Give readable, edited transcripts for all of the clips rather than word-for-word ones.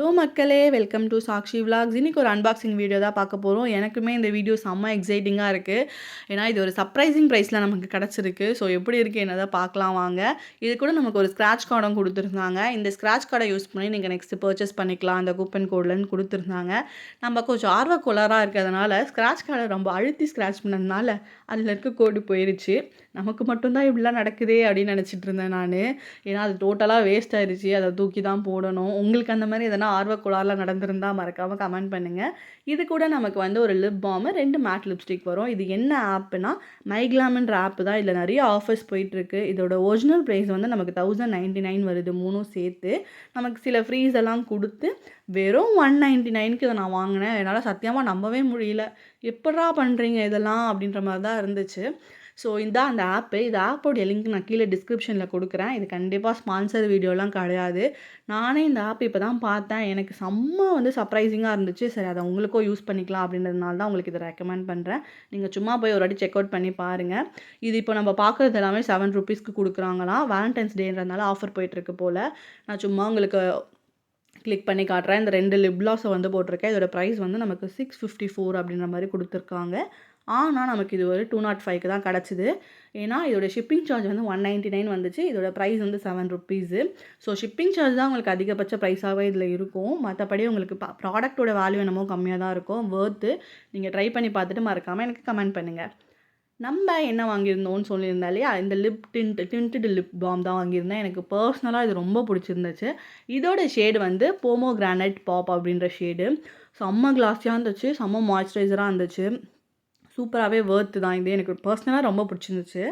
Hello மக்களே, welcome to Sakshi vlogs. இன்றைக்கி ஒரு அன்பாக்சிங் வீடியோ தான் பார்க்க போகிறோம். எனக்குமே இந்த வீடியோ செம்ம எக்ஸைட்டிங்காக இருக்குது. ஏன்னா இது ஒரு சர்ப்ரைசிங் ப்ரைஸில் நமக்கு கிடச்சிருக்கு. ஸோ எப்படி இருக்குது என்னதை பார்க்கலாம் வாங்க. இது கூட நமக்கு ஒரு ஸ்க்ராட்ச் கார்டும் கொடுத்துருந்தாங்க. இந்த ஸ்க்ராட்ச் கார்டை யூஸ் பண்ணி நீங்கள் நெக்ஸ்ட்டு பர்ச்சேஸ் பண்ணிக்கலாம். அந்த கூப்பன் கோட்லன்னு கொடுத்துருந்தாங்க. நம்ம கொஞ்சம் ஆர்வக்கோளாராக இருக்கிறதுனால ஸ்க்ராட்ச் கார்டை ரொம்ப அழுத்தி ஸ்க்ராட்ச் பண்ணதுனால அதில் இருக்க கோடு போயிடுச்சு. நமக்கு மட்டும்தான் இப்படிலாம் நடக்குதே அப்படின்னு நினச்சிட்டு இருந்தேன் நான். ஏன்னா அது டோட்டலாக வேஸ்ட் ஆயிடுச்சு. அதை தூக்கி தான் போடணும். உங்களுக்கு அந்த மாதிரி எதனா ஆர்வக்கோளாறுல நடந்திருந்தால் மறக்காமல் கமெண்ட் பண்ணுங்கள். இது கூட நமக்கு வந்து ஒரு லிப் பாம், 2 மேட் லிப்ஸ்டிக் வரும். இது என்ன ஆப்னா மைக்லாம்ன்ற ஆப் தான். இதில் நிறைய ஆஃபர்ஸ் போயிட்டுருக்கு. இதோட ஒரிஜினல் ப்ரைஸ் வந்து நமக்கு 1099 வருது, 3 சேர்த்து. நமக்கு சில ஃப்ரீஸ் எல்லாம் கொடுத்து வெறும் 199க்கு இதை நான் வாங்கினேன். என்னால் சத்தியமாக நம்பவே முடியல. எப்பட்றா பண்ணுறீங்க இதெல்லாம் அப்படின்ற மாதிரி தான் இருந்துச்சு. ஸோ இதான் அந்த ஆப்பு. இந்த ஆப்போடைய லிங்க் நான் கீழே டிஸ்கிரிப்ஷனில் கொடுக்குறேன். இது கண்டிப்பாக ஸ்பான்சர் வீடியோலாம் கிடையாது. நானே இந்த ஆப் இப்போ தான் பார்த்தேன். எனக்கு செம்ம வந்து சர்ப்ரைசிங்காக இருந்துச்சு. சரி, அதை உங்களுக்கும் யூஸ் பண்ணிக்கலாம் அப்படின்றதுனால தான் உங்களுக்கு இதை ரெக்கமெண்ட் பண்ணுறேன். நீங்கள் சும்மா போய் ஒரு வாட்டி செக் அவுட் பண்ணி பாருங்கள். இது இப்போ நம்ம பார்க்குறது எல்லாமே 7 ருபீஸ்க்கு கொடுக்குறாங்களாம். வேலண்டைன்ஸ் டேன்றதுனால ஆஃபர் போயிட்டுருக்கு போல். நான் சும்மா உங்களுக்கு கிளிக் பண்ணி காட்டுறேன். இந்த 2 லிப் கிளாஸை வந்து போட்டிருக்கேன். இதோட ப்ரைஸ் வந்து நமக்கு 654 அப்படின்ற மாதிரி கொடுத்துருக்காங்க. ஆனால் நமக்கு இது ஒரு 205க்கு தான் கிடச்சிது. ஏன்னா இதோட ஷிப்பிங் சார்ஜ் வந்து 199 வந்துச்சு. இதோட ப்ரைஸ் வந்து 7 ருபீஸு. ஸோ ஷிப்பிங் சார்ஜ் தான் உங்களுக்கு அதிகபட்ச ப்ரைஸாகவே இதில் இருக்கும். மற்றபடி உங்களுக்கு ப்ராடக்ட்டோட வேல்யூ என்னமோ கம்மியாக தான் இருக்கும். வர்த்து. நீங்கள் ட்ரை பண்ணி பார்த்துட்டு மறக்காமல் எனக்கு கமெண்ட் பண்ணுங்கள். நம்ம என்ன வாங்கியிருந்தோம்னு சொல்லியிருந்தேன் இல்லையா, இந்த டின்ட்டடு லிப் பாம் தான் வாங்கியிருந்தேன். எனக்கு பர்சனலாக இது ரொம்ப பிடிச்சிருந்துச்சு. இதோட ஷேடு வந்து போமோகிரானைட் பாப் அப்படின்ற ஷேடு. செம்ம கிளாஸியாக இருந்துச்சு, செம்ம மாய்ஸ்சரைசராக இருந்துச்சு. சூப்பராகவே வர்த்து தான் இது. எனக்கு பர்சனலாக ரொம்ப பிடிச்சிருந்துச்சு.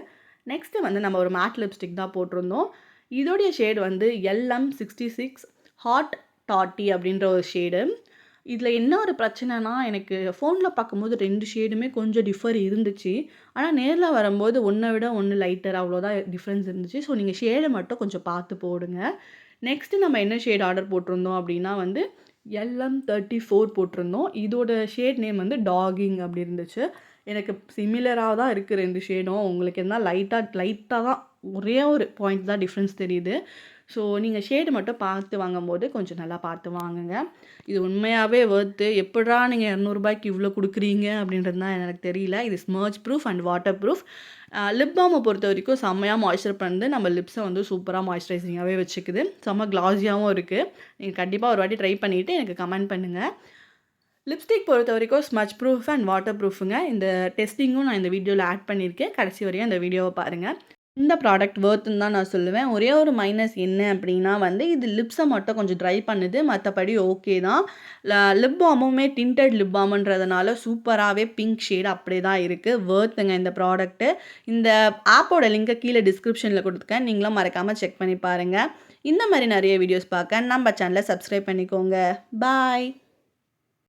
நெக்ஸ்ட்டு வந்து நம்ம ஒரு மேட் லிப்ஸ்டிக் தான் போட்டிருந்தோம். இதோடைய ஷேடு வந்து LM66 ஹாட் டாட்டி அப்படின்ற ஒரு ஷேடு. இதில் என்ன ஒரு பிரச்சனைனா, எனக்கு ஃபோனில் பார்க்கும்போது 2 ஷேடுமே கொஞ்சம் டிஃபர் இருந்துச்சு. ஆனால் நேரில் வரும்போது ஒன்றை விட ஒன்று லைட்டர் அவ்வளோதான் டிஃப்ரென்ஸ் இருந்துச்சு. ஸோ நீங்கள் ஷேடை மட்டும் கொஞ்சம் பார்த்து போடுங்க. நெக்ஸ்ட்டு நம்ம என்ன ஷேட் ஆர்டர் போட்டிருந்தோம் அப்படின்னா வந்து LM34 போட்டிருந்தோம். இதோட ஷேட் நேம் வந்து டாகிங் அப்படி இருந்துச்சு. எனக்கு சிமிலராக தான் இருக்குது 2 ஷேடும். உங்களுக்கு என்ன லைட்டாக தான் ஒரே ஒரு பாயிண்ட் தான் டிஃப்ரென்ஸ் தெரியுது. ஸோ நீங்கள் ஷேடு மட்டும் பார்த்து வாங்கும்போது கொஞ்சம் நல்லா பார்த்து வாங்குங்க. இது உண்மையாகவே வர்த்து. எப்படா நீங்கள் 200 இவ்வளோ கொடுக்குறீங்க அப்படின்றது தான் எனக்கு தெரியல. இது smudge proof and water proof. Lip பாமை பொறுத்த வரைக்கும் செம்மையாக மாய்ஸ்சர் பண்ணுது. நம்ம லிப்ஸை வந்து சூப்பராக மாய்ஸ்சரைசிங்காகவே வச்சுக்குது. செம்ம கிளாஸியாகவும் இருக்குது. நீங்கள் கண்டிப்பாக ஒரு வாட்டி ட்ரை பண்ணிவிட்டு எனக்கு கமெண்ட் பண்ணுங்கள். லிப்ஸ்டிக் பொறுத்த வரைக்கும் ஸ்மட்ச் ப்ரூஃப் அண்ட் வாட்டர் ப்ரூஃபுங்க. இந்த டெஸ்டிங்கும் நான் இந்த வீடியோவில் ஆட் பண்ணியிருக்கேன். கடைசி வரையும் இந்த வீடியோவை பாருங்கள். இந்த ப்ராடக்ட் வர்த்துன்னு தான் நான் சொல்லுவேன். ஒரே ஒரு மைனஸ் என்ன அப்படின்னா வந்து இது லிப்ஸை மட்டும் கொஞ்சம் ட்ரை பண்ணுது. மற்றபடி ஓகே தான். லிப் பாமுமே டின்டட் லிப் பாம்ன்றதுனால சூப்பராகவே பிங்க் ஷேட் அப்படியே தான் இருக்குது. வர்த்துங்க இந்த ப்ராடக்ட்டு. இந்த ஆப்போட லிங்கை கீழே டிஸ்கிரிப்ஷனில் கொடுத்துருக்கேன். நீங்களும் மறக்காமல் செக் பண்ணி பாருங்கள். இந்த மாதிரி நிறைய வீடியோஸ் பார்க்க நம்ம சேனலை சப்ஸ்கிரைப் பண்ணிக்கோங்க. பாய்.